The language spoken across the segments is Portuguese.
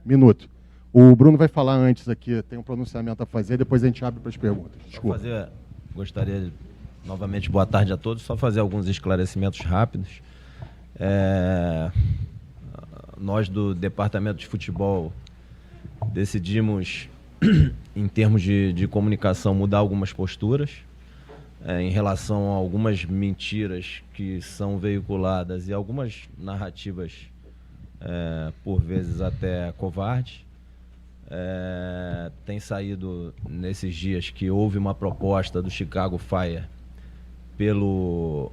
Minuto. O Bruno vai falar antes aqui, tem um pronunciamento a fazer, depois a gente abre para as perguntas. Desculpa. Gostaria de, novamente, boa tarde a todos, só fazer alguns esclarecimentos rápidos. Nós do Departamento de Futebol decidimos, em termos de comunicação, mudar algumas posturas em relação a algumas mentiras que são veiculadas e algumas narrativas, por vezes até covardes. Tem saído nesses dias que houve uma proposta do Chicago Fire pelo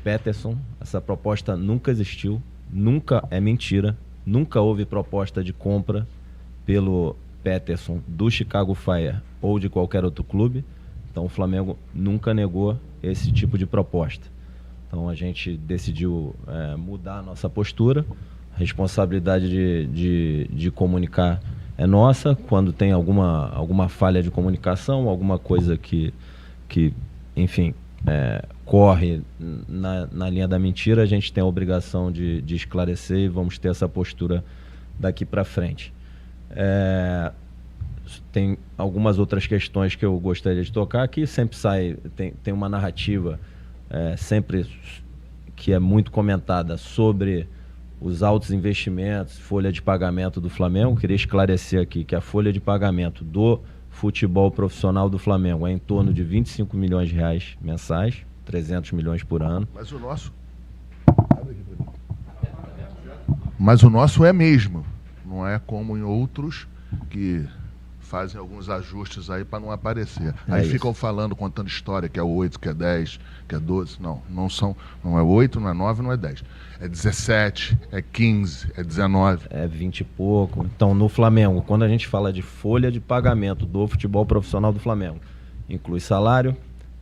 Peterson. Essa proposta nunca existiu, nunca, é mentira, nunca houve proposta de compra pelo Peterson do Chicago Fire ou de qualquer outro clube. Então o Flamengo nunca negou esse tipo de proposta. Então a gente decidiu mudar a nossa postura. A responsabilidade de comunicar é nossa. Quando tem alguma falha de comunicação, alguma coisa que enfim, corre na linha da mentira, a gente tem a obrigação de esclarecer e vamos ter essa postura daqui para frente. Tem algumas outras questões que eu gostaria de tocar aqui. Sempre tem uma narrativa sempre que é muito comentada sobre os altos investimentos, folha de pagamento do Flamengo. Queria esclarecer aqui que a folha de pagamento do futebol profissional do Flamengo é em torno de 25 milhões de reais mensais, 300 milhões por ano. Mas o nosso é mesmo, não é como em outros que fazem alguns ajustes aí para não aparecer. Aí ficam falando, contando história, que é 8, que é 10, que é 12. Não é 8, não é 9, não é 10. É 17, é 15, é 19. É 20 e pouco. Então, no Flamengo, quando a gente fala de folha de pagamento do futebol profissional do Flamengo, inclui salário,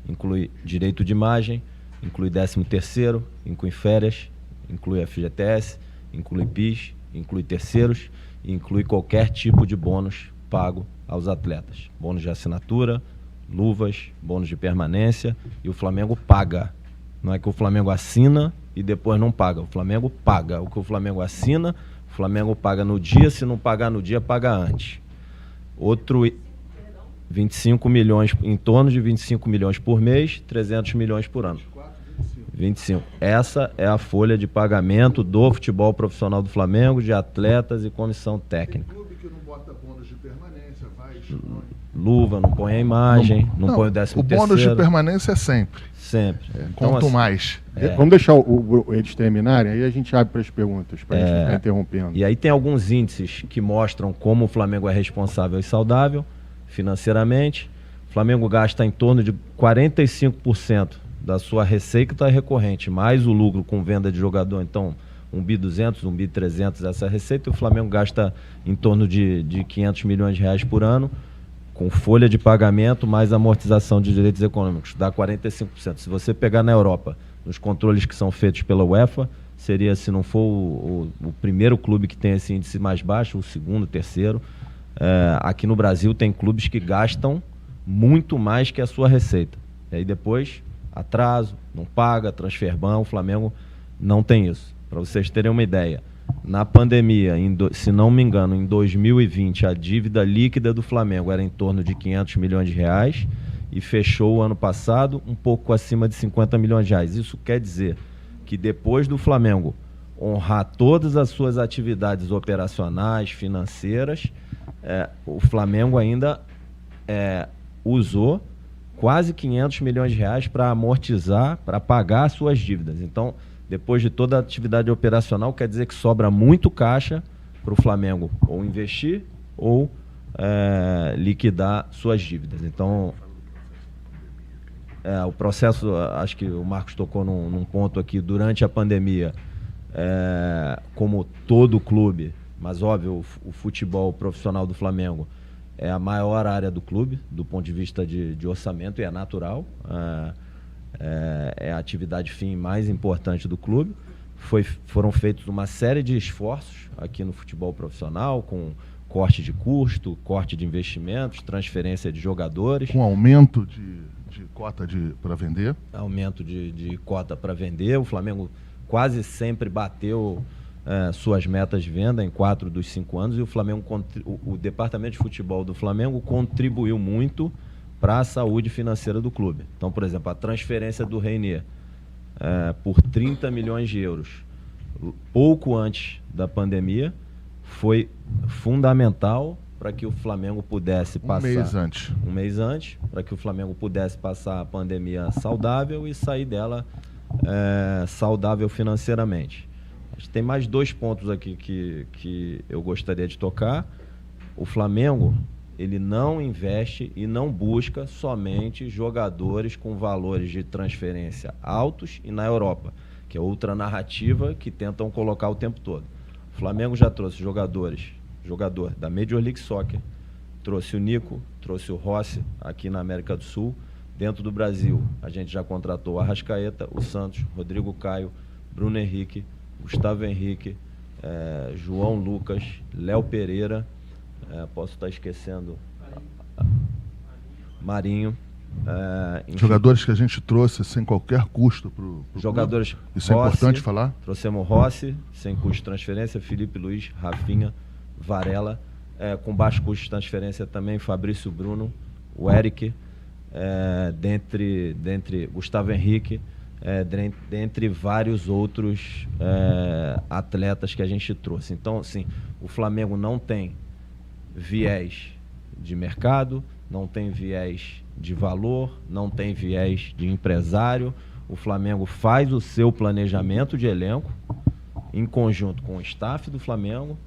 inclui direito de imagem, inclui 13º, inclui férias, inclui FGTS, inclui PIS, inclui terceiros, inclui qualquer tipo de bônus pago aos atletas. Bônus de assinatura, luvas, bônus de permanência, e o Flamengo paga. Não é que o Flamengo assina e depois não paga. O Flamengo paga. O que o Flamengo assina, o Flamengo paga no dia. Se não pagar no dia, paga antes. 25 milhões, em torno de 25 milhões por mês, 300 milhões por ano. 25. Essa é a folha de pagamento do futebol profissional do Flamengo, de atletas e comissão técnica. Tem clube que não bota bônus de permanência, luva, não põe a imagem, não põe o 13º. O bônus de permanência é sempre. Sempre. Então, quanto mais. Vamos deixar eles terminarem, aí a gente abre para as perguntas, para a gente ficar interrompendo. E aí tem alguns índices que mostram como o Flamengo é responsável e saudável financeiramente. O Flamengo gasta em torno de 45% da sua receita recorrente, mais o lucro com venda de jogador. Então, 1.200, 1.300 essa receita. E o Flamengo gasta em torno de 500 milhões de reais por ano, com folha de pagamento mais amortização de direitos econômicos, dá 45%. Se você pegar na Europa, nos controles que são feitos pela UEFA, seria, se não for o primeiro clube que tem esse índice mais baixo, o segundo, o terceiro. Aqui no Brasil tem clubes que gastam muito mais que a sua receita. E aí depois, atraso, não paga, transferban, o Flamengo não tem isso. Para vocês terem uma ideia, na pandemia, se não me engano, em 2020, a dívida líquida do Flamengo era em torno de 500 milhões de reais e fechou o ano passado um pouco acima de 50 milhões de reais. Isso quer dizer que depois do Flamengo honrar todas as suas atividades operacionais, financeiras, o Flamengo ainda usou quase 500 milhões de reais para amortizar, para pagar suas dívidas. Então, depois de toda a atividade operacional, quer dizer que sobra muito caixa para o Flamengo ou investir ou liquidar suas dívidas. Então, o processo, acho que o Marcos tocou num ponto aqui, durante a pandemia, como todo clube, mas óbvio, o futebol profissional do Flamengo é a maior área do clube, do ponto de vista de orçamento, e é natural. É a atividade fim mais importante do clube. Foram feitos uma série de esforços aqui no futebol profissional, com corte de custo, corte de investimentos, transferência de jogadores. Com aumento de cota para vender? Aumento de cota para vender. O Flamengo quase sempre bateu suas metas de venda em 4 dos 5 anos, e o Flamengo, o departamento de futebol do Flamengo contribuiu muito para a saúde financeira do clube. Então, por exemplo, a transferência do Reinier por 30 milhões de euros, pouco antes da pandemia, foi fundamental para que o Flamengo pudesse passar... Um mês antes, para que o Flamengo pudesse passar a pandemia saudável e sair dela saudável financeiramente. Acho que tem mais 2 pontos aqui que eu gostaria de tocar. O Flamengo, ele não investe e não busca somente jogadores com valores de transferência altos e na Europa, que é outra narrativa que tentam colocar o tempo todo. O Flamengo já trouxe jogador da Major League Soccer, trouxe o Nico, trouxe o Rossi aqui na América do Sul. Dentro do Brasil, a gente já contratou o Arrascaeta, o Santos, Rodrigo Caio, Bruno Henrique, Gustavo Henrique, João Lucas, Léo Pereira, posso estar esquecendo, Marinho. Jogadores que a gente trouxe sem qualquer custo para o jogadores clube. Isso Rossi, é importante falar? Trouxemos Rossi, sem custo de transferência, Felipe Luiz, Rafinha, Varela, com baixo custo de transferência também, Fabrício Bruno, o Eric, dentre Gustavo Henrique, dentre vários outros atletas que a gente trouxe. Então, assim, o Flamengo não tem viés de mercado, não tem viés de valor, não tem viés de empresário. O Flamengo faz o seu planejamento de elenco em conjunto com o staff do Flamengo,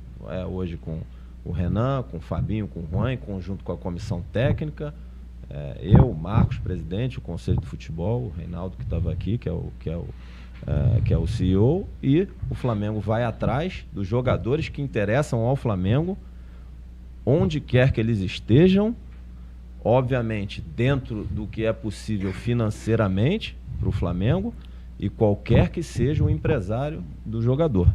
hoje com o Renan, com o Fabinho, com o Juan, em conjunto com a comissão técnica, eu, Marcos, presidente, o Conselho de Futebol, o Reinaldo que estava aqui, que é o CEO, e o Flamengo vai atrás dos jogadores que interessam ao Flamengo, onde quer que eles estejam, obviamente dentro do que é possível financeiramente para o Flamengo e qualquer que seja o empresário do jogador.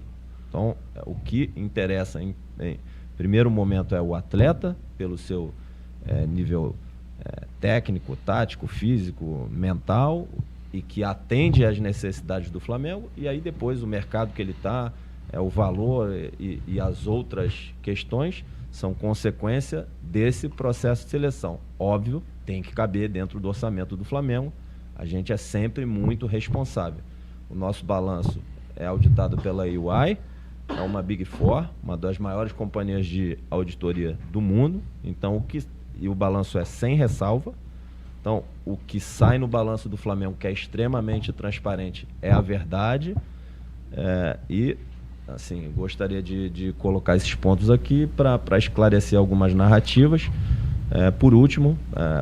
Então, o que interessa em primeiro momento é o atleta, pelo seu nível técnico, tático, físico, mental, e que atende às necessidades do Flamengo, e aí depois o mercado que ele está, o valor e as outras questões são consequência desse processo de seleção. Óbvio, tem que caber dentro do orçamento do Flamengo. A gente é sempre muito responsável. O nosso balanço é auditado pela EY, é uma Big Four, uma das maiores companhias de auditoria do mundo. Então, o balanço é sem ressalva. Então, o que sai no balanço do Flamengo, que é extremamente transparente, é a verdade. E, assim, gostaria de colocar esses pontos aqui para esclarecer algumas narrativas. Por último,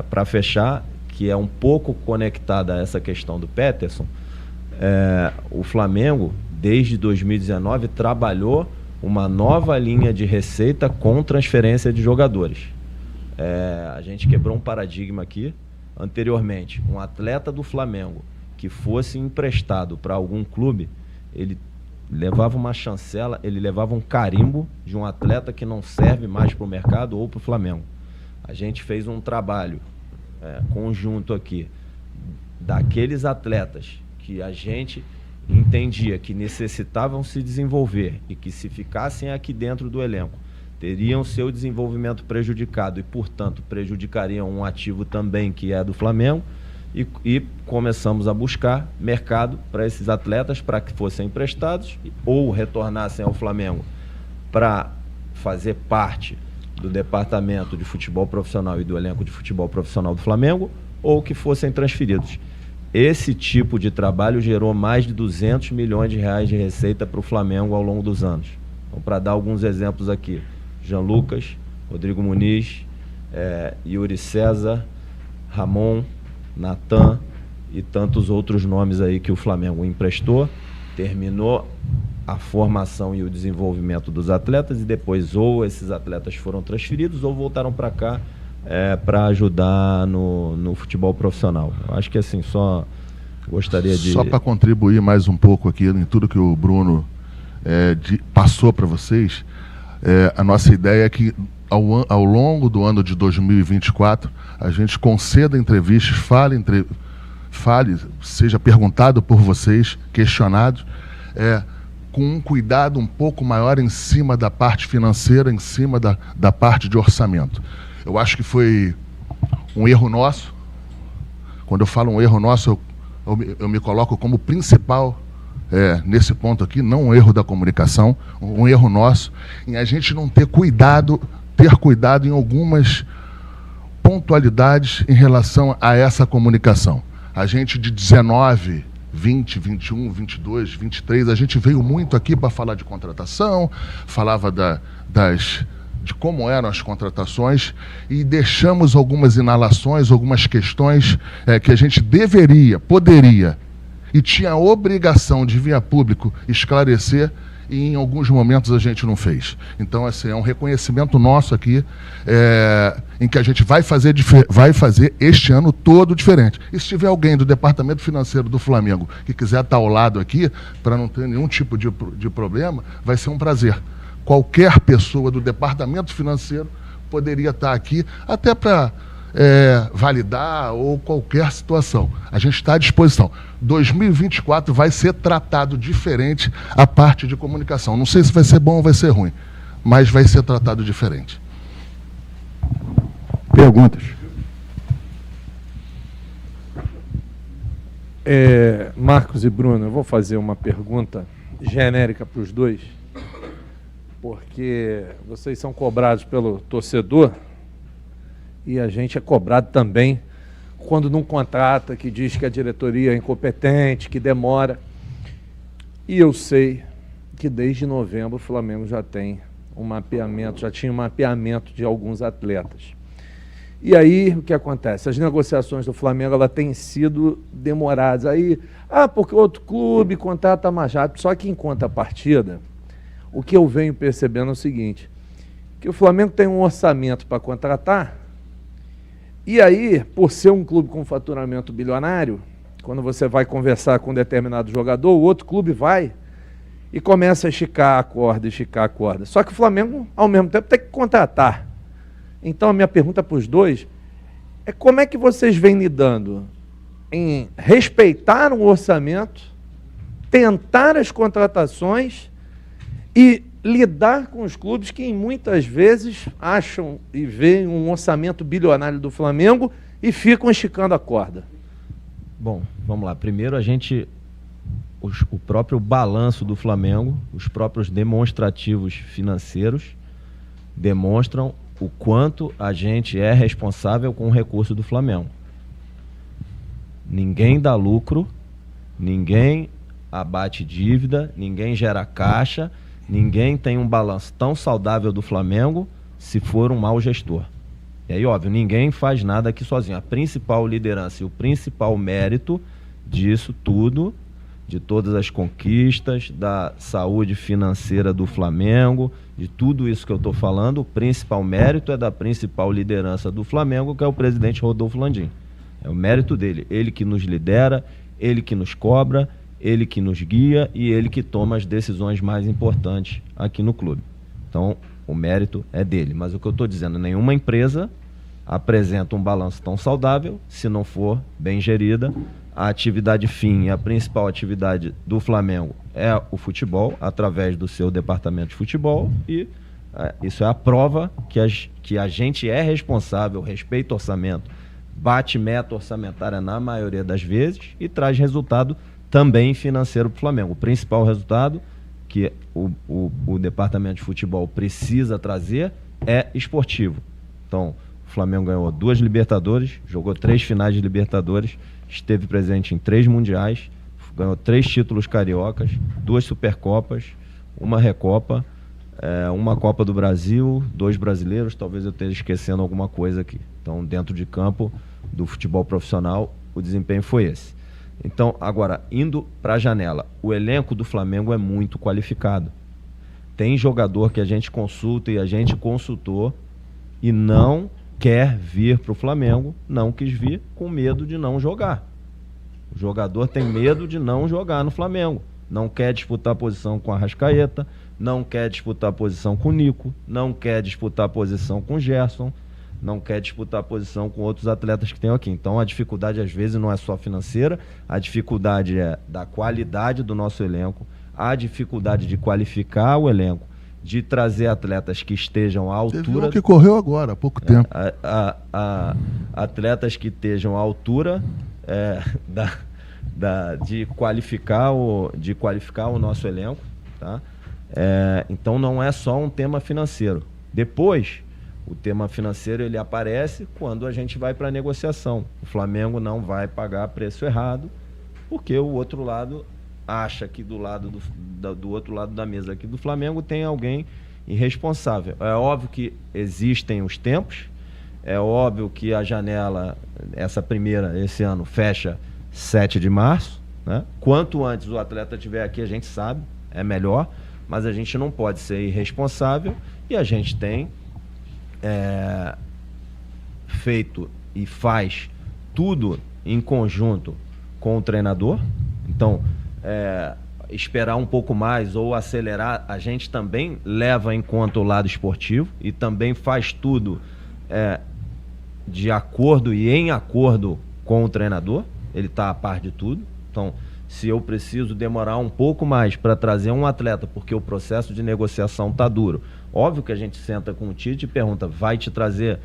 para fechar, que é um pouco conectada a essa questão do Peterson, o Flamengo, desde 2019, trabalhou uma nova linha de receita com transferência de jogadores. A gente quebrou um paradigma aqui. Anteriormente, um atleta do Flamengo que fosse emprestado para algum clube, ele levava uma chancela, ele levava um carimbo de um atleta que não serve mais para o mercado ou para o Flamengo. A gente fez um trabalho conjunto aqui daqueles atletas que a gente entendia que necessitavam se desenvolver e que, se ficassem aqui dentro do elenco, teriam seu desenvolvimento prejudicado e, portanto, prejudicariam um ativo também que é do Flamengo, e começamos a buscar mercado para esses atletas, para que fossem emprestados ou retornassem ao Flamengo para fazer parte do departamento de futebol profissional e do elenco de futebol profissional do Flamengo, ou que fossem transferidos. Esse tipo de trabalho gerou mais de 200 milhões de reais de receita para o Flamengo ao longo dos anos. Então, para dar alguns exemplos aqui: Jean Lucas, Rodrigo Muniz, Yuri César, Ramon, Natan e tantos outros nomes aí que o Flamengo emprestou, terminou a formação e o desenvolvimento dos atletas, e depois ou esses atletas foram transferidos ou voltaram para cá para ajudar no futebol profissional. Eu acho que, assim, só gostaria de... Só para contribuir mais um pouco aqui em tudo que o Bruno passou para vocês, a nossa ideia é que ao longo do ano de 2024 a gente conceda entrevistas, fale, seja perguntado por vocês, questionado, com um cuidado um pouco maior em cima da parte financeira, em cima da parte de orçamento. Eu acho que foi um erro nosso. Quando eu falo um erro nosso, eu me coloco como principal nesse ponto aqui, não um erro da comunicação, um erro nosso, em a gente não ter cuidado em algumas pontualidades em relação a essa comunicação. A gente de 19, 20, 21, 22, 23, a gente veio muito aqui para falar de contratação, falava de como eram as contratações e deixamos algumas inalações, algumas questões que a gente poderia e tinha a obrigação de vir a público esclarecer e em alguns momentos a gente não fez. Então, assim, é um reconhecimento nosso aqui em que a gente vai fazer este ano todo diferente. E se tiver alguém do Departamento Financeiro do Flamengo que quiser estar ao lado aqui, para não ter nenhum tipo de problema, vai ser um prazer. Qualquer pessoa do Departamento Financeiro poderia estar aqui, até para validar ou qualquer situação. A gente está à disposição. 2024 vai ser tratado diferente a parte de comunicação. Não sei se vai ser bom ou vai ser ruim, mas vai ser tratado diferente. Perguntas? Marcos e Bruno, eu vou fazer uma pergunta genérica para os dois, porque vocês são cobrados pelo torcedor e a gente é cobrado também quando não contrata, que diz que a diretoria é incompetente, que demora. E eu sei que desde novembro o Flamengo já tinha um mapeamento de alguns atletas. E aí, o que acontece? As negociações do Flamengo têm sido demoradas. Aí, porque outro clube contrata mais rápido. Só que em contrapartida, o que eu venho percebendo é o seguinte, que o Flamengo tem um orçamento para contratar, e aí, por ser um clube com faturamento bilionário, quando você vai conversar com um determinado jogador, o outro clube vai e começa a esticar a corda. Só que o Flamengo, ao mesmo tempo, tem que contratar. Então, a minha pergunta para os dois é como é que vocês vêm lidando em respeitar um orçamento, tentar as contratações e lidar com os clubes que muitas vezes acham e veem um orçamento bilionário do Flamengo e ficam esticando a corda. Bom, vamos lá. Primeiro o próprio balanço do Flamengo, os próprios demonstrativos financeiros demonstram o quanto a gente é responsável com o recurso do Flamengo. Ninguém dá lucro, ninguém abate dívida, ninguém gera caixa, ninguém tem um balanço tão saudável do Flamengo se for um mau gestor. E aí, óbvio, ninguém faz nada aqui sozinho. A principal liderança e o principal mérito disso tudo, de todas as conquistas, da saúde financeira do Flamengo, de tudo isso que eu estou falando, o principal mérito é da principal liderança do Flamengo, que é o presidente Rodolfo Landim. É o mérito dele. Ele que nos lidera, ele que nos cobra, ele que nos guia e ele que toma as decisões mais importantes aqui no clube. Então, o mérito é dele. Mas o que eu estou dizendo, nenhuma empresa apresenta um balanço tão saudável se não for bem gerida. A atividade fim, a principal atividade do Flamengo é o futebol, através do seu departamento de futebol, e isso é a prova que a gente é responsável, respeita o orçamento, bate meta orçamentária na maioria das vezes e traz resultado também financeiro para o Flamengo. O principal resultado que o departamento de futebol precisa trazer é esportivo. Então, o Flamengo ganhou 2 Libertadores, jogou 3 finais de Libertadores, esteve presente em 3 mundiais, ganhou 3 títulos cariocas, 2 Supercopas, 1 Recopa, 1 Copa do Brasil, 2 brasileiros, talvez eu esteja esquecendo alguma coisa aqui. Então, dentro de campo do futebol profissional, o desempenho foi esse. Então, agora, indo para a janela, o elenco do Flamengo é muito qualificado. Tem jogador que a gente consulta e a gente consultou e não quer vir para o Flamengo, não quis vir com medo de não jogar. O jogador tem medo de não jogar no Flamengo. Não quer disputar posição com a Arrascaeta, não quer disputar posição com o Nico, não quer disputar posição com o Gerson, não quer disputar posição com outros atletas que tem aqui. Então a dificuldade às vezes não é só financeira, a dificuldade é da qualidade do nosso elenco, a dificuldade de qualificar o elenco, de trazer atletas que estejam à altura... Teve um que correu agora, há pouco tempo. Atletas que estejam à altura de qualificar o nosso elenco, tá? Então não é só um tema financeiro. Depois, o tema financeiro ele aparece quando a gente vai para a negociação. O Flamengo não vai pagar preço errado, porque o outro lado acha que do outro lado da mesa aqui do Flamengo tem alguém irresponsável. É óbvio que existem os tempos, é óbvio que a janela, esse ano, fecha 7 de março, né? Quanto antes o atleta estiver aqui, a gente sabe, é melhor, mas a gente não pode ser irresponsável e a gente tem feito e faz tudo em conjunto com o treinador. Então, esperar um pouco mais ou acelerar, a gente também leva em conta o lado esportivo e também faz tudo de acordo e em acordo com o treinador. Ele está a par de tudo. Então, se eu preciso demorar um pouco mais para trazer um atleta porque o processo de negociação está duro, óbvio que a gente senta com o Tite e pergunta, vai te trazer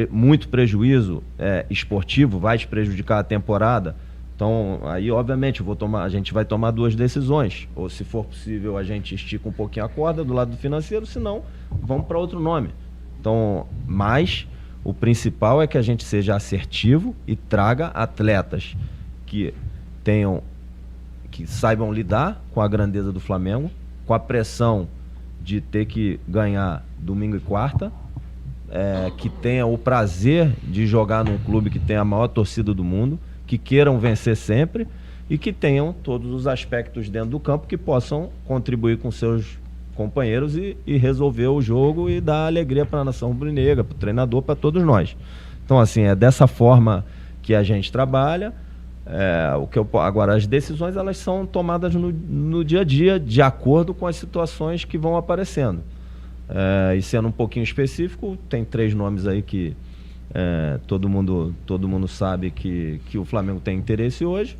muito prejuízo esportivo, vai te prejudicar a temporada? Então, aí, obviamente, a gente vai tomar 2 decisões. Ou, se for possível, a gente estica um pouquinho a corda do lado do financeiro, senão, vamos para outro nome. Então, mas o principal é que a gente seja assertivo e traga atletas que saibam lidar com a grandeza do Flamengo, com a pressão de ter que ganhar domingo e quarta, que tenha o prazer de jogar num clube que tem a maior torcida do mundo, que queiram vencer sempre e que tenham todos os aspectos dentro do campo que possam contribuir com seus companheiros e resolver o jogo e dar alegria para a nação rubro-negra, para o treinador, para todos nós. Então, assim, é dessa forma que a gente trabalha. Agora, as decisões elas são tomadas no dia a dia, de acordo com as situações que vão aparecendo. E sendo um pouquinho específico, tem 3 nomes aí que todo mundo sabe que o Flamengo tem interesse hoje,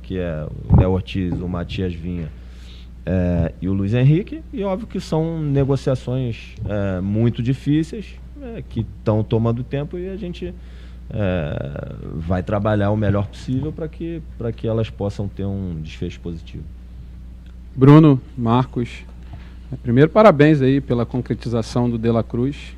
que é o Léo Ortiz, o Matias Vinha e o Luiz Henrique, e óbvio que são negociações muito difíceis, que estão tomando tempo e a gente vai trabalhar o melhor possível para que elas possam ter um desfecho positivo. Bruno, Marcos, primeiro parabéns aí pela concretização do De La Cruz.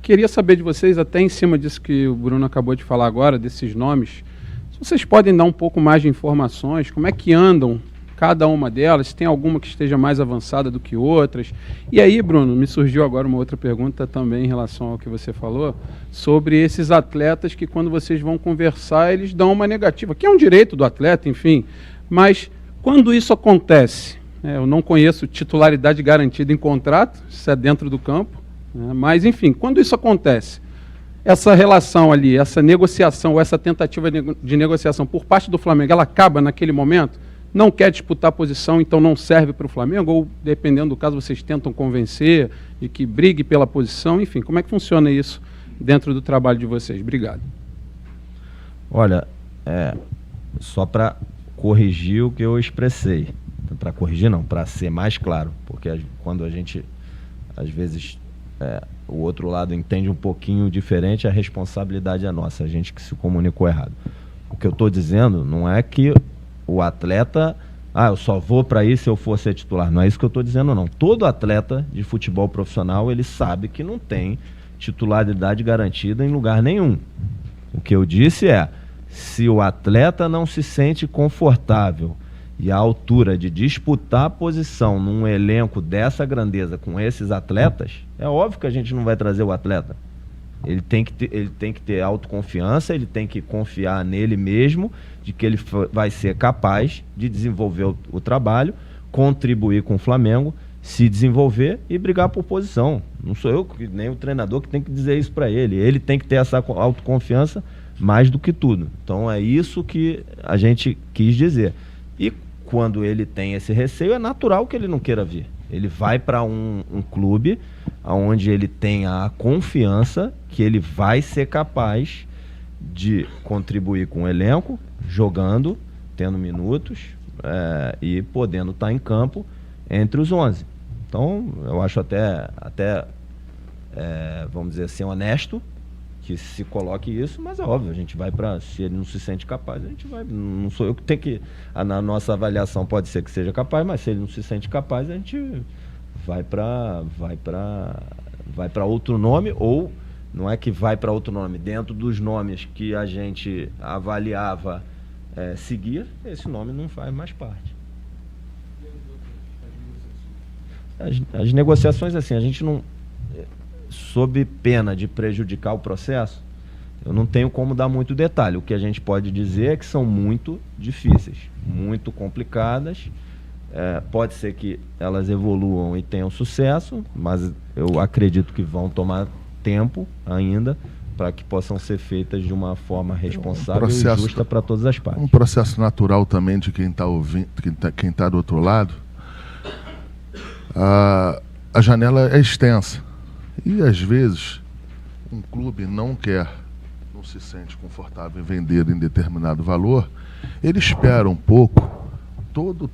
Queria saber de vocês, até em cima disso que o Bruno acabou de falar agora, desses nomes, se vocês podem dar um pouco mais de informações, como é que andam cada uma delas, se tem alguma que esteja mais avançada do que outras. E aí, Bruno, me surgiu agora uma outra pergunta também em relação ao que você falou, sobre esses atletas que quando vocês vão conversar, eles dão uma negativa, que é um direito do atleta, enfim, mas quando isso acontece, eu não conheço titularidade garantida em contrato, isso é dentro do campo, mas, enfim, quando isso acontece, essa relação ali, essa negociação, ou essa tentativa de negociação por parte do Flamengo, ela acaba naquele momento? Não quer disputar a posição, então não serve para o Flamengo? Ou, dependendo do caso, vocês tentam convencer de que brigue pela posição? Enfim, como é que funciona isso dentro do trabalho de vocês? Obrigado. Olha, só para corrigir o que eu expressei. Para corrigir não, para ser mais claro, porque quando a gente, às vezes... o outro lado entende um pouquinho diferente, a responsabilidade é nossa, a gente que se comunicou errado. O que eu estou dizendo não é que o atleta, eu só vou para isso se eu for ser titular. Não é isso que eu estou dizendo, não. Todo atleta de futebol profissional, ele sabe que não tem titularidade garantida em lugar nenhum. O que eu disse se o atleta não se sente confortável e à altura de disputar a posição num elenco dessa grandeza com esses atletas, é óbvio que a gente não vai trazer o atleta. Ele tem que ter autoconfiança, ele tem que confiar nele mesmo, de que ele vai ser capaz de desenvolver o trabalho, contribuir com o Flamengo, se desenvolver e brigar por posição. Não sou eu, nem o treinador, que tem que dizer isso para ele. Ele tem que ter essa autoconfiança mais do que tudo. Então é isso que a gente quis dizer. E quando ele tem esse receio, é natural que ele não queira vir. Ele vai para um clube onde ele tenha a confiança que ele vai ser capaz de contribuir com o elenco, jogando, tendo minutos, e podendo estar em campo entre os 11. Então, eu acho até vamos dizer assim, honesto que se coloque isso, mas é óbvio, a gente vai para, se ele não se sente capaz, a gente vai, não sou eu que tenho que, na nossa avaliação pode ser que seja capaz, mas se ele não se sente capaz, a gente vai para outro nome, ou não é que vai para outro nome, dentro dos nomes que a gente avaliava seguir, esse nome não faz mais parte. As negociações, assim, a gente não, sob pena de prejudicar o processo, eu não tenho como dar muito detalhe. O que a gente pode dizer é que são muito difíceis, muito complicadas. Pode ser que elas evoluam e tenham sucesso, mas eu acredito que vão tomar tempo ainda para que possam ser feitas de uma forma responsável e justa para todas as partes. Um processo natural também de quem está ouvindo, quem tá do outro lado. A janela é extensa e às vezes um clube não se sente confortável em vender em determinado valor, ele espera um pouco todo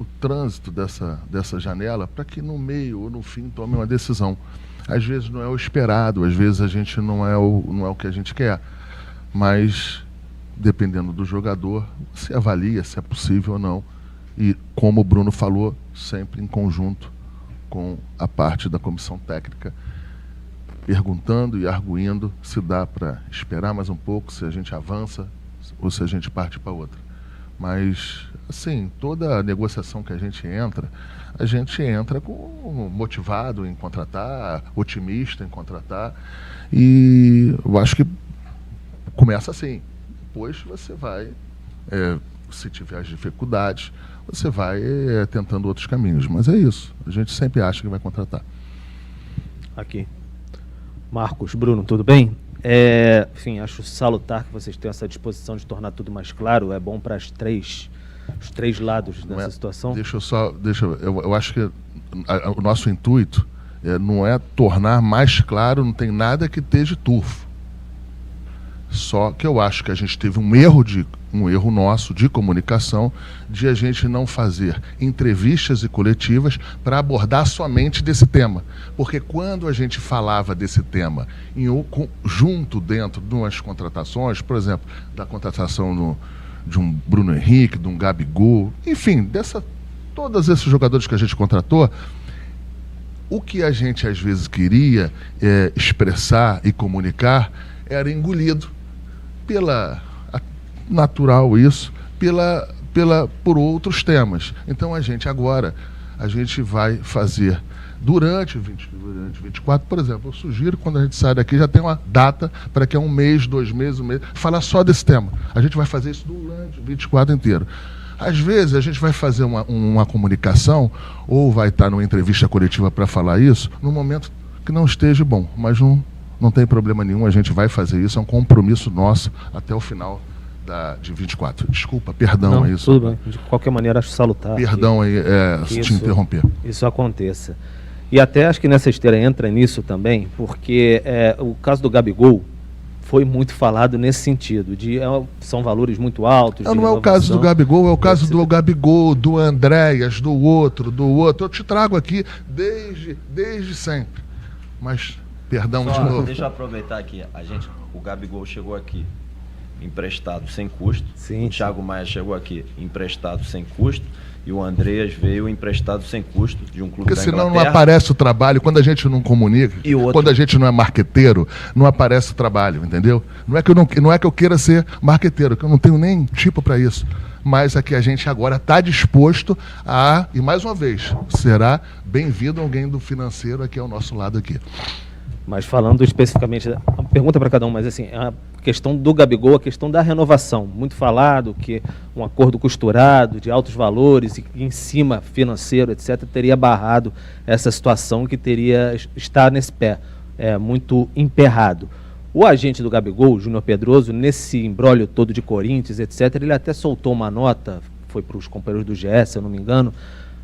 o trânsito dessa janela para que no meio ou no fim tome uma decisão. Às vezes não é o esperado, às vezes a gente não é o que a gente quer, mas dependendo do jogador, se avalia se é possível ou não, e como o Bruno falou, sempre em conjunto com a parte da comissão técnica, perguntando e arguindo se dá para esperar mais um pouco, se a gente avança ou se a gente parte para outra. Mas, assim, toda negociação que a gente entra motivado em contratar, otimista em contratar, e eu acho que começa assim. Depois você vai, se tiver as dificuldades, você vai tentando outros caminhos. Mas é isso, a gente sempre acha que vai contratar. Aqui. Marcos, Bruno, tudo bem? Enfim, acho salutar que vocês tenham essa disposição de tornar tudo mais claro. É bom para os três lados dessa situação. Eu acho que o nosso intuito não é tornar mais claro, não tem nada que esteja turvo. Só que eu acho que a gente teve um erro nosso de comunicação, de a gente não fazer entrevistas e coletivas para abordar somente desse tema. Porque quando a gente falava desse tema junto dentro de umas contratações, por exemplo, da contratação de um Bruno Henrique, de um Gabigol, enfim, todos esses jogadores que a gente contratou, o que a gente às vezes queria expressar e comunicar era engolido por outros temas. Então a gente vai fazer durante 24, por exemplo, eu sugiro quando a gente sai daqui já tem uma data para que 1 mês, 2 meses, 1 mês, falar só desse tema. A gente vai fazer isso durante o 24 inteiro. Às vezes a gente vai fazer uma comunicação ou vai estar numa entrevista coletiva para falar isso num momento que não esteja bom, mas não tem problema nenhum, a gente vai fazer isso, é um compromisso nosso até o final de 24. Desculpa, perdão a isso. Tudo bem, de qualquer maneira acho salutar. Perdão aí, se te interromper. Isso aconteça. E até acho que nessa esteira entra nisso também, porque o caso do Gabigol foi muito falado nesse sentido, são valores muito altos. Não é o caso do Gabigol, é o caso do Gabigol, do Andréas, do outro. Eu te trago aqui desde sempre. Mas... Perdão de novo. Deixa eu aproveitar aqui. O Gabigol chegou aqui emprestado sem custo. Sim, o Thiago Maia chegou aqui emprestado sem custo. E o Andreas veio emprestado sem custo de um clube Porque da senão Inglaterra. não aparece o trabalho. Quando a gente não comunica, quando a gente não é marqueteiro, não aparece o trabalho, entendeu? Não é que eu queira ser marqueteiro, que eu não tenho nem tipo para isso. Mas é que a gente agora está disposto e mais uma vez, será bem-vindo alguém do financeiro aqui ao nosso lado aqui. Mas falando especificamente, uma pergunta para cada um, mas assim, a questão do Gabigol, a questão da renovação, muito falado que um acordo costurado, de altos valores e em cima financeiro, etc., teria barrado essa situação que está nesse pé, muito emperrado. O agente do Gabigol, Júnior Pedroso, nesse imbróglio todo de Corinthians, etc., ele até soltou uma nota, foi para os companheiros do GE, se eu não me engano,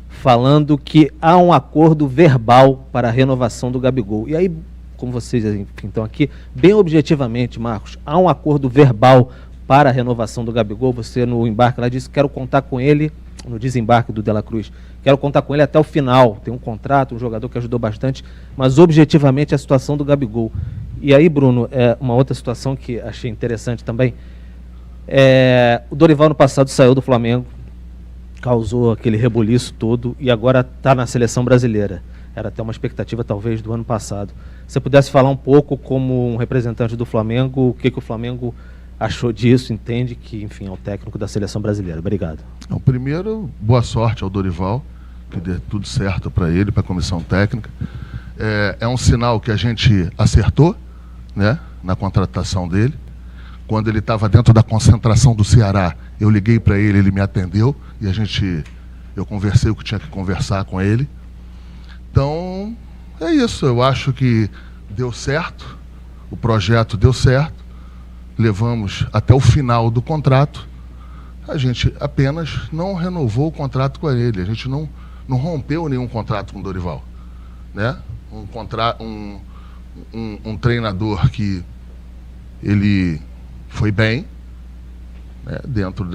falando que há um acordo verbal para a renovação do Gabigol. E aí, como vocês estão aqui, bem objetivamente, Marcos, há um acordo verbal para a renovação do Gabigol? Você no embarque lá disse, quero contar com ele no desembarque do De La Cruz. Quero contar com ele até o final. Tem um contrato, um jogador que ajudou bastante, mas objetivamente a situação do Gabigol. E aí, Bruno, uma outra situação que achei interessante também. O Dorival no passado saiu do Flamengo, causou aquele rebuliço todo e agora está na seleção brasileira. Era até uma expectativa talvez do ano passado. Se você pudesse falar um pouco como um representante do Flamengo, o que o Flamengo achou disso, entende que, enfim, é o técnico da seleção brasileira. Obrigado. Primeiro, boa sorte ao Dorival, que dê tudo certo para ele, para a comissão técnica. É um sinal que a gente acertou, né, na contratação dele. Quando ele estava dentro da concentração do Ceará, eu liguei para ele, ele me atendeu e eu conversei o que tinha que conversar com ele. Então, é isso. Eu acho que deu certo, o projeto deu certo, levamos até o final do contrato. A gente apenas não renovou o contrato com ele, a gente não rompeu nenhum contrato com o Dorival, né? Um treinador que ele foi bem, né, dentro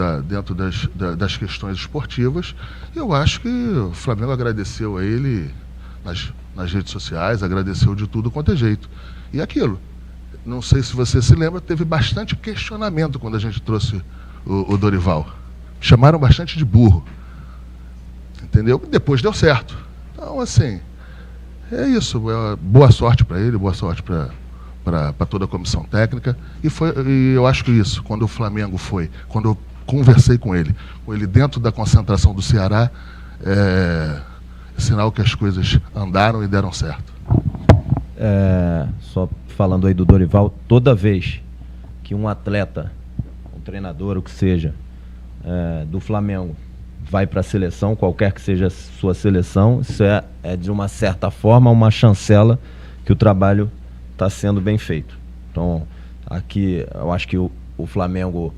das questões esportivas. Eu acho que o Flamengo agradeceu a ele nas redes sociais, agradeceu de tudo quanto é jeito. E aquilo, não sei se você se lembra, teve bastante questionamento quando a gente trouxe o Dorival. Chamaram bastante de burro, entendeu? Depois deu certo. Então, assim, é isso. Boa sorte para ele, boa sorte para toda a comissão técnica. E eu acho que isso, quando o Flamengo quando eu conversei com ele dentro da concentração do Ceará, é sinal que as coisas andaram e deram certo. Só falando aí do Dorival, toda vez que um atleta, um treinador, o que seja, do Flamengo vai para a seleção, qualquer que seja a sua seleção, isso é de uma certa forma uma chancela que o trabalho está sendo bem feito. Então, aqui eu acho que o Flamengo,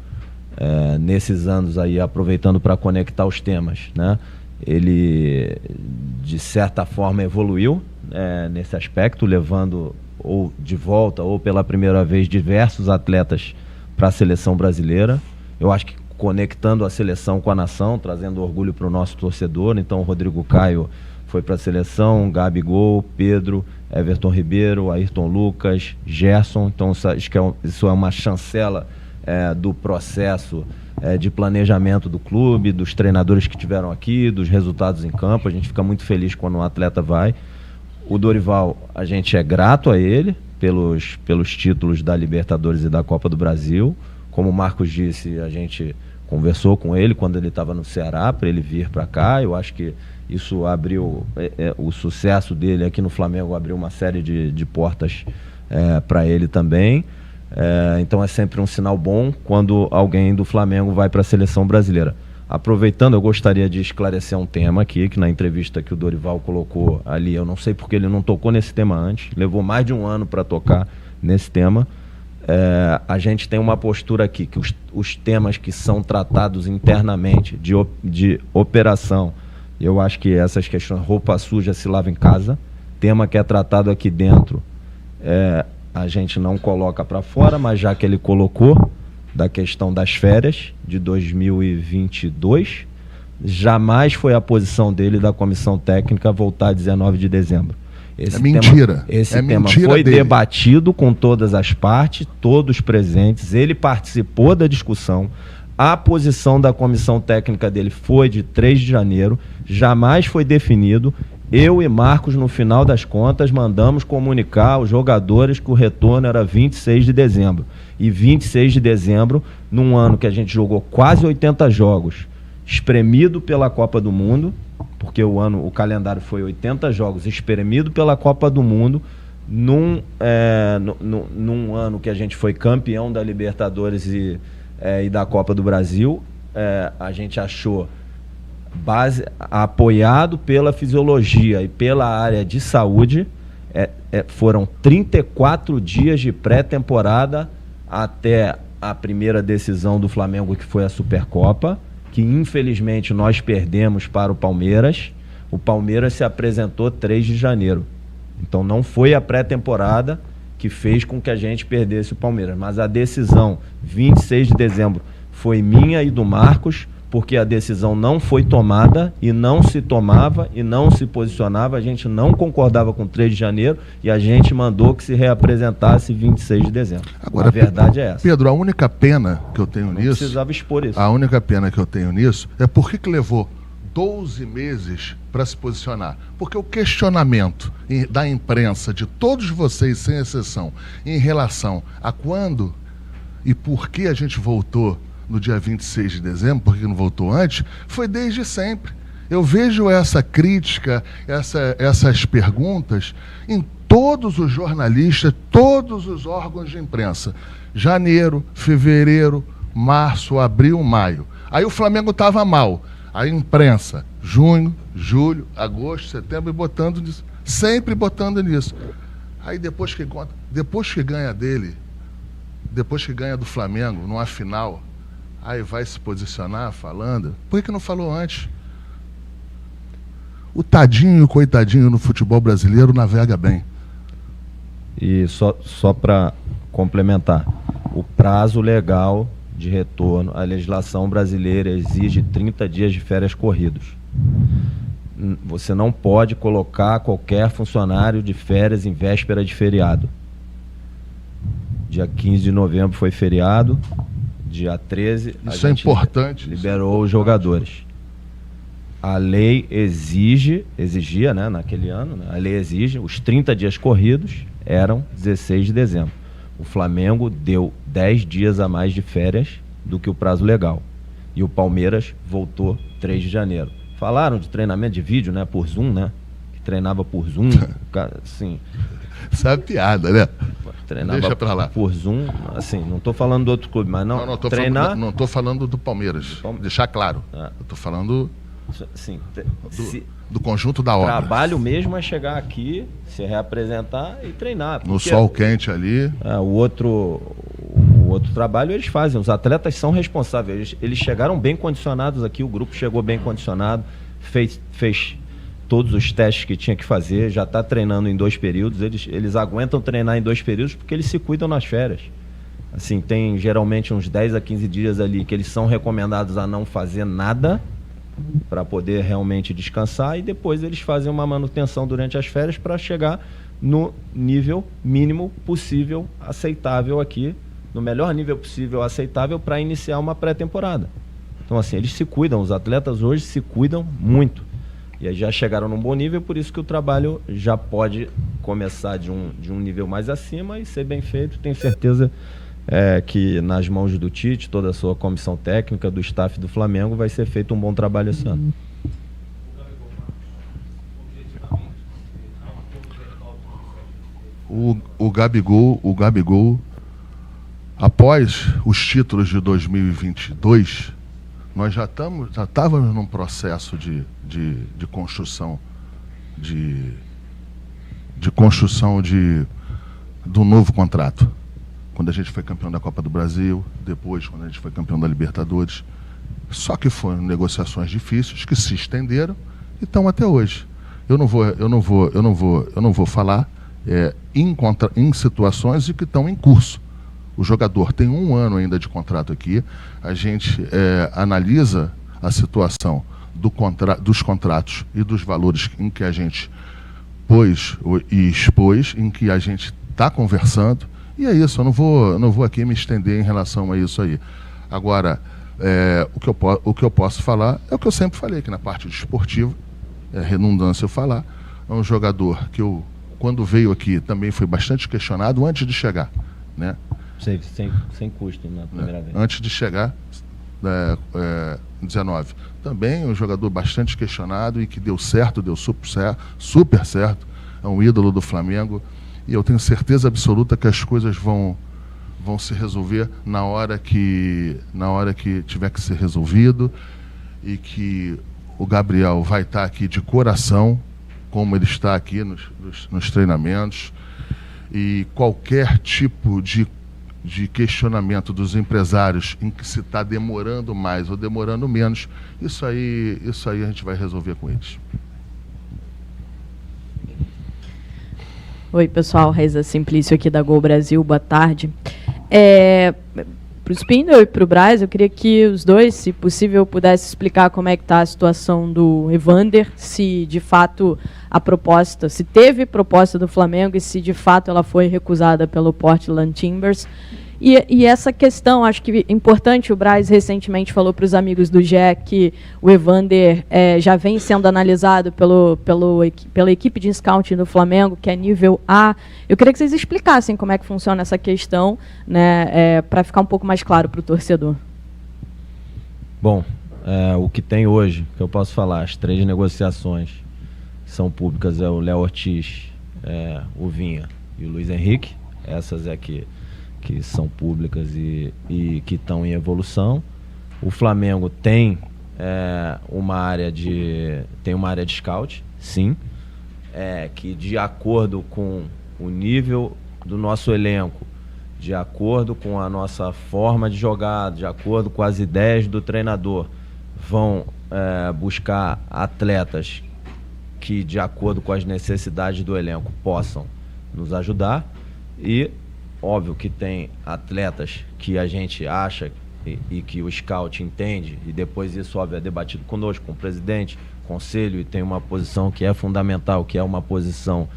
nesses anos aí, aproveitando para conectar os temas, né, ele de certa forma evoluiu nesse aspecto, levando ou de volta ou pela primeira vez diversos atletas para a seleção brasileira. Eu acho que conectando a seleção com a nação, trazendo orgulho para o nosso torcedor. Então o Rodrigo Caio foi para a seleção, Gabigol, Pedro, Everton Ribeiro, Ayrton Lucas, Gerson. Então acho que isso é uma chancela do processo de planejamento do clube, dos treinadores que tiveram aqui, dos resultados em campo. A gente fica muito feliz quando um atleta vai. O Dorival, a gente é grato a ele pelos títulos da Libertadores e da Copa do Brasil. Como o Marcos disse, a gente conversou com ele quando ele estava no Ceará para ele vir para cá. Eu acho que isso abriu, o sucesso dele aqui no Flamengo abriu uma série de portas para ele também. Então é sempre um sinal bom quando alguém do Flamengo vai para a seleção brasileira. Aproveitando, eu gostaria de esclarecer um tema aqui, que na entrevista que o Dorival colocou ali, eu não sei porque ele não tocou nesse tema antes, levou mais de um ano para tocar nesse tema. A gente tem uma postura aqui, que os temas que são tratados internamente, de operação, eu acho que essas questões, roupa suja se lava em casa, tema que é tratado aqui dentro, a gente não coloca para fora, mas já que ele colocou, da questão das férias de 2022, jamais foi a posição dele da comissão técnica voltar 19 de dezembro. Mentira. Esse tema mentira foi dele. debatido com todas as partes, todos presentes, ele participou da discussão, a posição da comissão técnica dele foi de 3 de janeiro, jamais foi definido. Eu e Marcos, no final das contas, mandamos comunicar aos jogadores que o retorno era 26 de dezembro. E 26 de dezembro, num ano que a gente jogou quase 80 jogos, espremido pela Copa do Mundo, porque o calendário foi 80 jogos, espremido pela Copa do Mundo, num ano que a gente foi campeão da Libertadores e da Copa do Brasil, a gente achou, apoiado pela fisiologia e pela área de saúde, foram 34 dias de pré-temporada até a primeira decisão do Flamengo, que foi a Supercopa, que infelizmente nós perdemos para o Palmeiras. O Palmeiras se apresentou 3 de janeiro. Então não foi a pré-temporada que fez com que a gente perdesse o Palmeiras, mas a decisão 26 de dezembro foi minha e do Marcos, porque a decisão não foi tomada e não se tomava e não se posicionava, a gente não concordava com 3 de janeiro e a gente mandou que se reapresentasse 26 de dezembro. Agora, a verdade é essa. Pedro, a única pena que eu tenho Não nisso... precisava expor isso. A única pena que eu tenho nisso é por que levou 12 meses para se posicionar. Porque o questionamento da imprensa, de todos vocês, sem exceção, em relação a quando e por que a gente voltou no dia 26 de dezembro, por que não voltou antes, foi desde sempre. Eu vejo essa crítica, essas perguntas em todos os jornalistas, todos os órgãos de imprensa. Janeiro, fevereiro, março, abril, maio. Aí o Flamengo estava mal. A imprensa, junho, julho, agosto, setembro, e botando nisso, sempre botando nisso. Aí depois que ganha dele, depois que ganha do Flamengo, numa final, aí vai se posicionar falando. Por que não falou antes? O tadinho e o coitadinho no futebol brasileiro navega bem. E só para complementar, o prazo legal de retorno, a legislação brasileira exige 30 dias de férias corridos. Você não pode colocar qualquer funcionário de férias em véspera de feriado. Dia 15 de novembro foi feriado, dia 13 Isso é importante. Liberou os jogadores. A lei exigia, né, naquele ano, né, a lei exige, os 30 dias corridos eram 16 de dezembro. O Flamengo deu 10 dias a mais de férias do que o prazo legal. E o Palmeiras voltou 3 de janeiro. Falaram de treinamento de vídeo, né, por Zoom, né? Que treinava por Zoom, assim... Isso é piada, né? Treinava Deixa pra lá. por Zoom, assim, não estou falando do outro clube, mas não treinar... Não estou falando do Palmeiras, deixar claro. Eu estou falando assim, do conjunto da obra. O trabalho mesmo é chegar aqui, se reapresentar e treinar. No sol quente ali. O outro trabalho eles fazem, os atletas são responsáveis, eles chegaram bem condicionados aqui, o grupo chegou bem condicionado, fez todos os testes que tinha que fazer, já está treinando em 2 períodos, eles aguentam treinar em 2 períodos porque eles se cuidam nas férias. Assim, tem geralmente uns 10 a 15 dias ali que eles são recomendados a não fazer nada para poder realmente descansar e depois eles fazem uma manutenção durante as férias para chegar no nível mínimo possível aceitável aqui, no melhor nível possível aceitável para iniciar uma pré-temporada. Então assim, eles se cuidam, os atletas hoje se cuidam muito e aí já chegaram num bom nível, por isso que o trabalho já pode começar de um nível mais acima e ser bem feito. Tenho certeza que nas mãos do Tite, toda a sua comissão técnica, do staff do Flamengo, vai ser feito um bom trabalho esse ano. O Gabigol, após os títulos de 2022, nós já estávamos num processo de construção do novo contrato. Quando a gente foi campeão da Copa do Brasil, depois quando a gente foi campeão da Libertadores. Só que foram negociações difíceis que se estenderam e estão até hoje. Eu não vou falar em situações que estão em curso. O jogador tem 1 ano ainda de contrato aqui. A gente analisa a situação dos contratos e dos valores em que a gente pôs e expôs, em que a gente está conversando. E é isso, eu não vou aqui me estender em relação a isso aí. Agora, o que eu posso falar é o que eu sempre falei, que na parte esportiva, é redundância eu falar, é um jogador que quando veio aqui, também foi bastante questionado antes de chegar, né? Sem custo na primeira vez. Antes de chegar, em 19. Também um jogador bastante questionado e que deu certo, deu super certo, é um ídolo do Flamengo. E eu tenho certeza absoluta que as coisas vão se resolver na hora que tiver que ser resolvido e que o Gabriel vai estar aqui de coração, como ele está aqui nos treinamentos, e qualquer tipo de questionamento dos empresários em que se está demorando mais ou demorando menos, isso aí a gente vai resolver com eles. Oi, pessoal, Raiza Simplício aqui da Gol Brasil, boa tarde. o Spindle e para o Braz. Eu queria que os dois, se possível, pudessem explicar como é que está a situação do Evander, se de fato a proposta, se teve proposta do Flamengo e se de fato ela foi recusada pelo Portland Timbers. E essa questão, acho que é importante, o Braz recentemente falou para os amigos do GE que o Evander já vem sendo analisado pela equipe de scouting do Flamengo, que é nível A. Eu queria que vocês explicassem como é que funciona essa questão, né, para ficar um pouco mais claro para o torcedor. Bom, o que tem hoje, que eu posso falar, as 3 negociações são públicas, é o Léo Ortiz, o Vinha e o Luiz Henrique. Essas que são públicas e que estão em evolução. O Flamengo tem uma área de scout, sim, que de acordo com o nível do nosso elenco, de acordo com a nossa forma de jogar, de acordo com as ideias do treinador, vão buscar atletas que, de acordo com as necessidades do elenco, possam nos ajudar. E óbvio que tem atletas que a gente acha e que o scout entende, e depois isso, óbvio, é debatido conosco, com o presidente, conselho, e tem uma posição que é fundamental, que é uma posição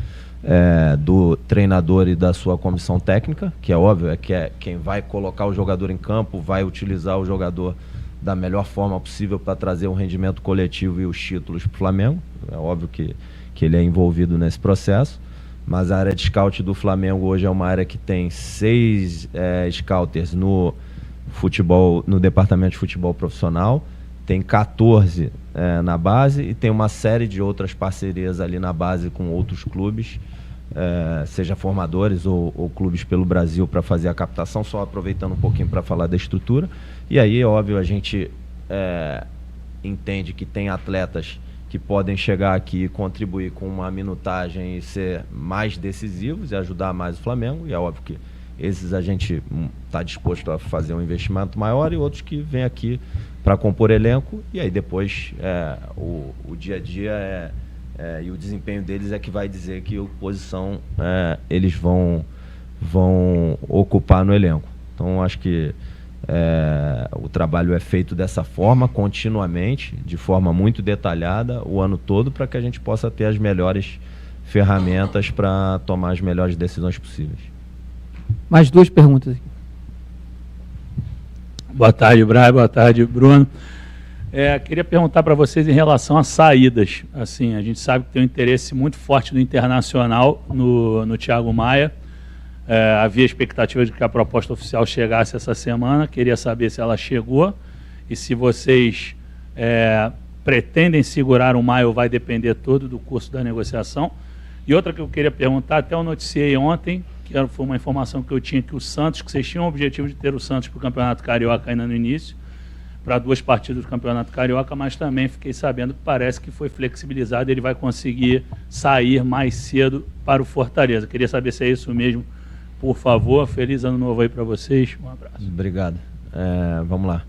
do treinador e da sua comissão técnica, que é óbvio, que é quem vai colocar o jogador em campo, vai utilizar o jogador da melhor forma possível para trazer um rendimento coletivo e os títulos para o Flamengo. É óbvio que ele é envolvido nesse processo. Mas a área de scout do Flamengo hoje é uma área que tem 6 scouters no futebol, no departamento de futebol profissional, tem 14 na base e tem uma série de outras parcerias ali na base com outros clubes, seja formadores ou clubes pelo Brasil, para fazer a captação. Só aproveitando um pouquinho para falar da estrutura. E aí, óbvio, a gente entende que tem atletas que podem chegar aqui e contribuir com uma minutagem e ser mais decisivos e ajudar mais o Flamengo. E é óbvio que esses a gente está disposto a fazer um investimento maior, e outros que vêm aqui para compor elenco. E aí depois o dia a dia e o desempenho deles é que vai dizer que posição eles vão ocupar no elenco. Então acho que o trabalho é feito dessa forma, continuamente, de forma muito detalhada, o ano todo, para que a gente possa ter as melhores ferramentas para tomar as melhores decisões possíveis. Mais 2 perguntas. Boa tarde, Brian. Boa tarde, Bruno. Queria perguntar para vocês em relação às saídas. Assim, a gente sabe que tem um interesse muito forte do Internacional no Thiago Maia. Havia expectativa de que a proposta oficial chegasse essa semana. Queria saber se ela chegou e se vocês pretendem segurar o Maia ou vai depender todo do curso da negociação. E outra que eu queria perguntar, até eu noticiei ontem, que foi uma informação que eu tinha, que o Santos, que vocês tinham o objetivo de ter o Santos para o Campeonato Carioca ainda no início, para 2 partidas do Campeonato Carioca, mas também fiquei sabendo que parece que foi flexibilizado e ele vai conseguir sair mais cedo para o Fortaleza. Queria saber se é isso mesmo. Por favor, feliz ano novo aí para vocês. Um abraço. Obrigado. Vamos lá.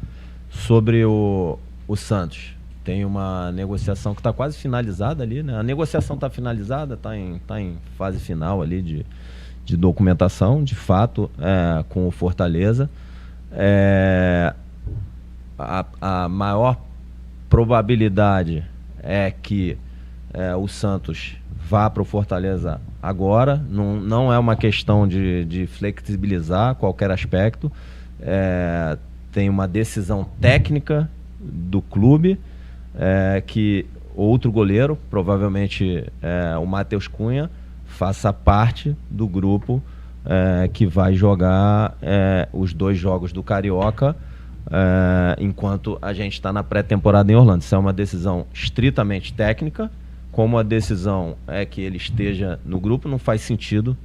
Sobre o Santos, tem uma negociação que está quase finalizada ali, né? A negociação está finalizada, está em fase final ali de documentação, de fato, com o Fortaleza. A maior probabilidade é que o Santos vá para o Fortaleza agora. Não é uma questão de flexibilizar qualquer aspecto. Tem uma decisão técnica do clube, que outro goleiro, provavelmente o Matheus Cunha, faça parte do grupo que vai jogar os 2 jogos do Carioca, enquanto a gente está na pré-temporada em Orlando. Isso é uma decisão estritamente técnica. Como a decisão é que ele esteja no grupo, não faz sentido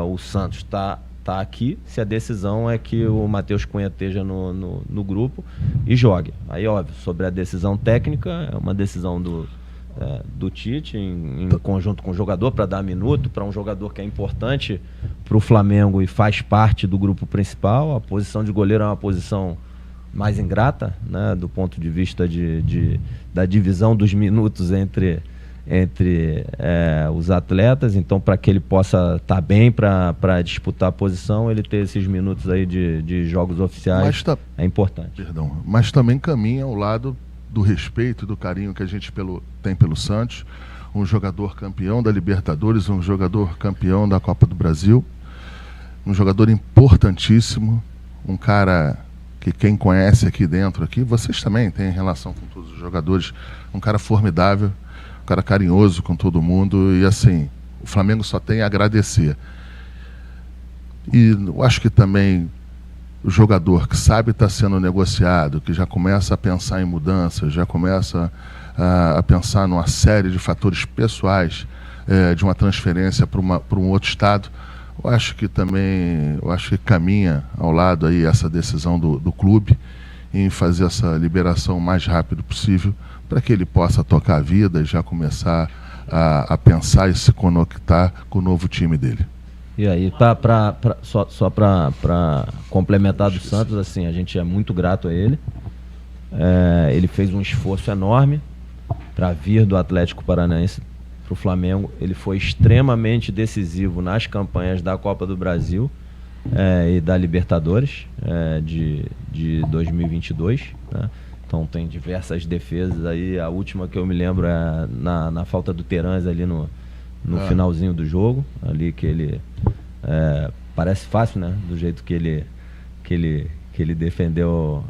o Santos tá aqui, se a decisão é que o Matheus Cunha esteja no grupo e jogue. Aí, óbvio, sobre a decisão técnica, é uma decisão do Tite, em conjunto com o jogador, para dar minuto para um jogador que é importante para o Flamengo e faz parte do grupo principal. A posição de goleiro é uma posição mais ingrata, né, do ponto de vista da divisão dos minutos entre os atletas. Então, para que ele possa estar bem para disputar a posição, ele ter esses minutos aí de jogos oficiais é importante. Mas também caminha ao lado do respeito e do carinho que a gente tem pelo Santos, um jogador campeão da Libertadores, um jogador campeão da Copa do Brasil, um jogador importantíssimo, um cara que quem conhece aqui dentro, vocês também têm relação com todos os jogadores, um cara formidável, um cara carinhoso com todo mundo, e assim, o Flamengo só tem a agradecer. E eu acho que também o jogador que sabe estar sendo negociado, que já começa a pensar em mudanças, já começa a pensar numa série de fatores pessoais, de uma transferência para um outro estado, eu acho que caminha ao lado aí essa decisão do clube em fazer essa liberação o mais rápido possível, para que ele possa tocar a vida e já começar a pensar e se conectar com o novo time dele. E aí, só para complementar do Santos, assim, a gente é muito grato a ele. Ele fez um esforço enorme para vir do Atlético Paranaense para o Flamengo. Ele foi extremamente decisivo nas campanhas da Copa do Brasil e da Libertadores de 2022, né? Então tem diversas defesas aí. A última que eu me lembro é na falta do Terãs ali no finalzinho do jogo, ali que ele parece fácil, né? Do jeito que ele defendeu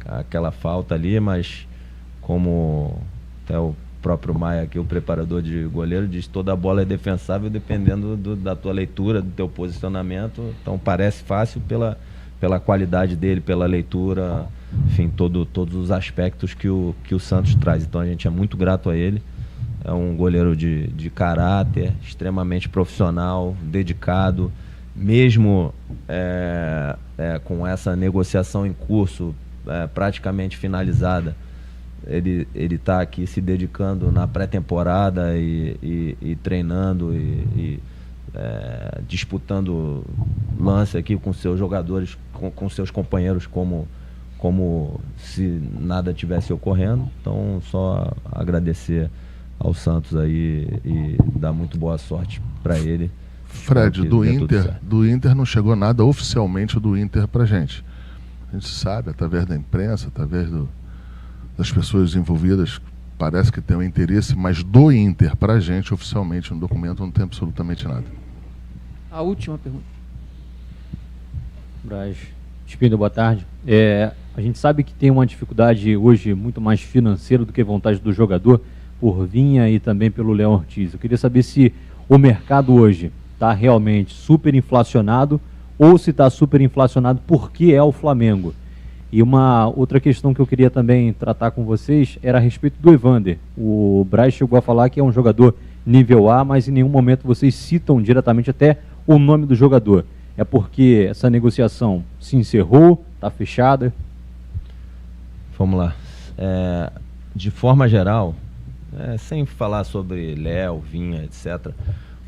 aquela falta ali, mas como até o próprio Maia aqui, o preparador de goleiro, diz que toda bola é defensável dependendo da tua leitura, do teu posicionamento. Então parece fácil pela qualidade dele, pela leitura, enfim, todos os aspectos que o Santos traz. Então a gente é muito grato a ele. É um goleiro de caráter, extremamente profissional, dedicado, mesmo com essa negociação em curso, praticamente finalizada. Ele está aqui se dedicando na pré-temporada e treinando e disputando lance aqui com seus jogadores, com seus companheiros, como se nada tivesse ocorrendo. Então, só agradecer ao Santos aí e dar muito boa sorte para ele. Fred, do Inter não chegou nada oficialmente do Inter pra gente. A gente sabe, através da imprensa, através das pessoas envolvidas, parece que tem um interesse, mas do Inter pra gente, oficialmente, no documento não tem absolutamente nada. A última pergunta. Braz, Espíndola, boa tarde. A gente sabe que tem uma dificuldade hoje muito mais financeira do que vontade do jogador, por Vinha e também pelo Léo Ortiz. Eu queria saber se o mercado hoje está realmente superinflacionado ou se está superinflacionado porque é o Flamengo. E uma outra questão que eu queria também tratar com vocês era a respeito do Evander. O Braz chegou a falar que é um jogador nível A, mas em nenhum momento vocês citam diretamente até o nome do jogador. É porque essa negociação se encerrou, está fechada? Vamos lá. De forma geral, sem falar sobre Léo, Vinha, etc.,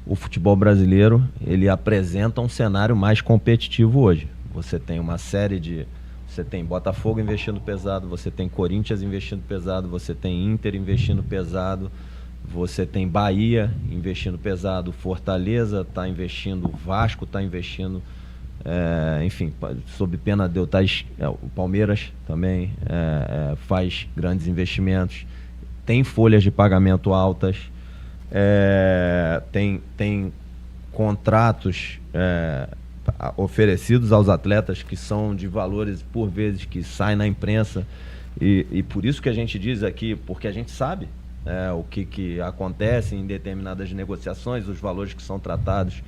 o futebol brasileiro ele apresenta um cenário mais competitivo hoje. Você tem uma série você tem Botafogo investindo pesado, você tem Corinthians investindo pesado, você tem Inter investindo pesado, você tem Bahia investindo pesado, Fortaleza está investindo, Vasco está investindo, enfim, sob pena de eu estar... o Palmeiras também faz grandes investimentos, tem folhas de pagamento altas, tem contratos oferecidos aos atletas que são de valores, por vezes, que saem na imprensa, e por isso que a gente diz aqui, porque a gente sabe o que acontece em determinadas negociações, os valores que são tratados,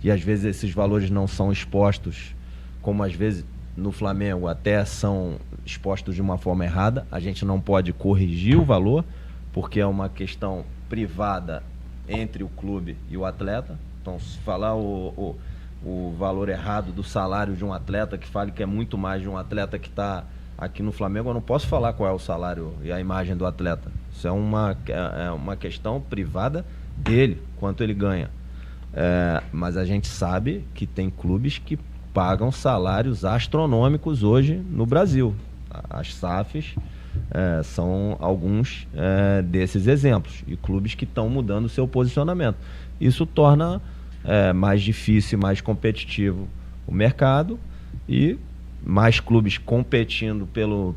e às vezes esses valores não são expostos, como às vezes no Flamengo até são expostos de uma forma errada. A gente não pode corrigir o valor, porque é uma questão privada entre o clube e o atleta. Então, se falar o valor errado do salário de um atleta, que fale que é muito mais de um atleta que está aqui no Flamengo, eu não posso falar qual é o salário e a imagem do atleta. Isso é uma questão privada dele, quanto ele ganha. Mas a gente sabe que tem clubes que pagam salários astronômicos hoje no Brasil. As SAFs São alguns desses exemplos, e clubes que estão mudando o seu posicionamento. Isso torna mais difícil e mais competitivo o mercado, e mais clubes competindo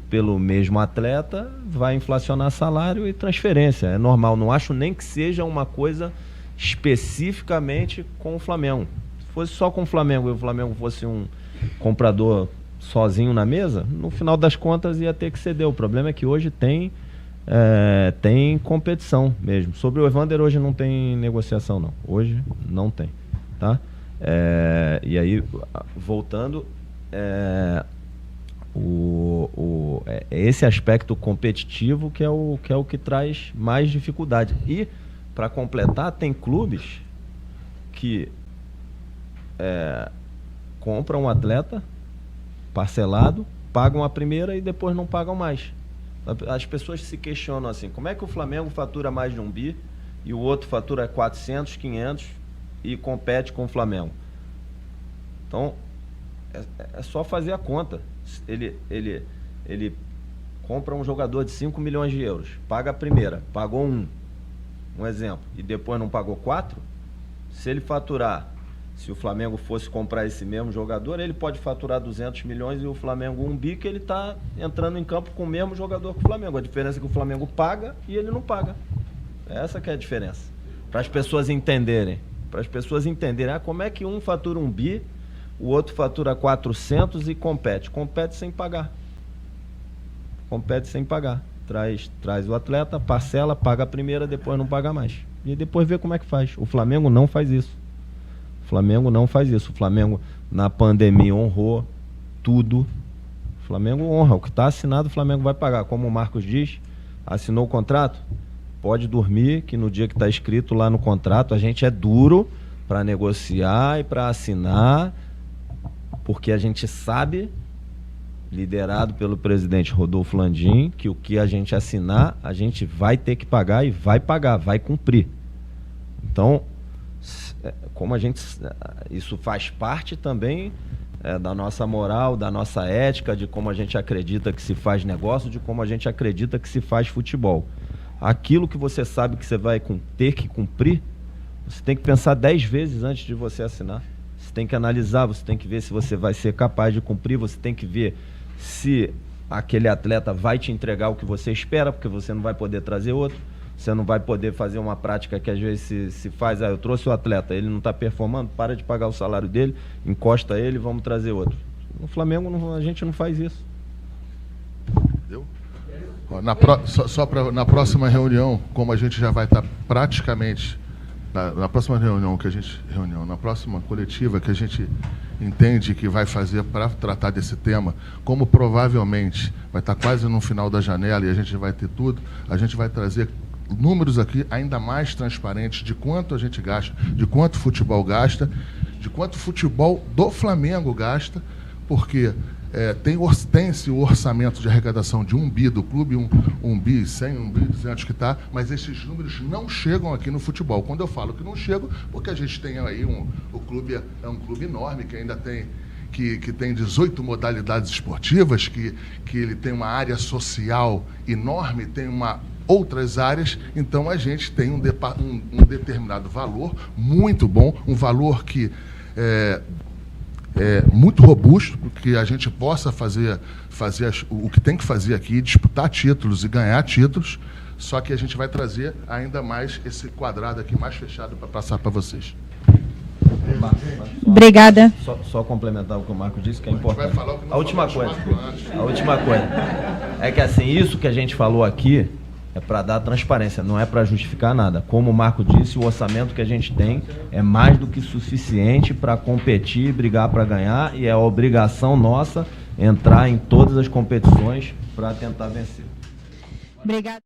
pelo mesmo atleta vai inflacionar salário e transferência. É normal, não acho nem que seja uma coisa especificamente com o Flamengo. Se fosse só com o Flamengo e o Flamengo fosse um comprador sozinho na mesa, no final das contas ia ter que ceder. O problema é que hoje tem competição mesmo. Sobre o Evander, hoje não tem negociação, não. Hoje não tem, tá? E aí, voltando, esse aspecto competitivo que é o que traz mais dificuldade. E, para completar, tem clubes que compram um atleta parcelado, pagam a primeira e depois não pagam mais. As pessoas se questionam assim: como é que o Flamengo fatura mais de 1 bi e o outro fatura 400, 500 e compete com o Flamengo? Então, é só fazer a conta. Ele compra um jogador de 5 milhões de euros, paga a primeira, pagou um exemplo, e depois não pagou 4, se ele faturar, se o Flamengo fosse comprar esse mesmo jogador, ele pode faturar 200 milhões e o Flamengo 1 bi, que ele está entrando em campo com o mesmo jogador que o Flamengo. A diferença é que o Flamengo paga e ele não paga. Essa que é a diferença. Para as pessoas entenderem. Como é que um fatura 1 bi, o outro fatura 400 e compete. Compete sem pagar. Traz o atleta, parcela, paga a primeira, depois não paga mais. E depois vê como é que faz. O Flamengo não faz isso. O Flamengo, na pandemia, honrou tudo. O Flamengo honra. O que está assinado, o Flamengo vai pagar. Como o Marcos diz, assinou o contrato, pode dormir, que no dia que está escrito lá no contrato, a gente é duro para negociar e para assinar, porque a gente sabe, liderado pelo presidente Rodolfo Landim, que o que a gente assinar, a gente vai ter que pagar e vai pagar, vai cumprir. Então, isso faz parte também da nossa moral, da nossa ética, de como a gente acredita que se faz negócio, de como a gente acredita que se faz futebol. Aquilo que você sabe que você vai ter que cumprir, você tem que pensar 10 vezes antes de você assinar. Você tem que analisar, você tem que ver se você vai ser capaz de cumprir, você tem que ver se aquele atleta vai te entregar o que você espera, porque você não vai poder trazer outro. Você não vai poder fazer uma prática que às vezes se faz, eu trouxe o atleta, ele não está performando, para de pagar o salário dele, encosta ele, vamos trazer outro. No Flamengo a gente não faz isso. Entendeu? Na próxima reunião, como a gente já vai estar praticamente, na próxima na próxima coletiva que a gente entende que vai fazer para tratar desse tema, como provavelmente vai estar quase no final da janela e a gente vai ter tudo, a gente vai trazer números aqui ainda mais transparentes de quanto a gente gasta, de quanto o futebol gasta, de quanto o futebol do Flamengo gasta, porque tem-se o orçamento de arrecadação de 1 bi do clube, 1 bi 100, 1 bi 200 que está, mas esses números não chegam aqui no futebol. Quando eu falo que não chegam, porque a gente tem aí o clube é um clube enorme, que ainda tem que tem 18 modalidades esportivas, que ele tem uma área social enorme, tem outras áreas, então a gente tem um determinado valor muito bom, um valor que é muito robusto, que a gente possa fazer o que tem que fazer aqui, disputar títulos e ganhar títulos, só que a gente vai trazer ainda mais esse quadrado aqui mais fechado para passar para vocês. Obrigada. Só complementar o que o Marcos disse, que é importante. A última coisa é que assim, isso que a gente falou aqui é para dar transparência, não é para justificar nada. Como o Marco disse, o orçamento que a gente tem é mais do que suficiente para competir, brigar para ganhar, e é a obrigação nossa entrar em todas as competições para tentar vencer. Obrigada.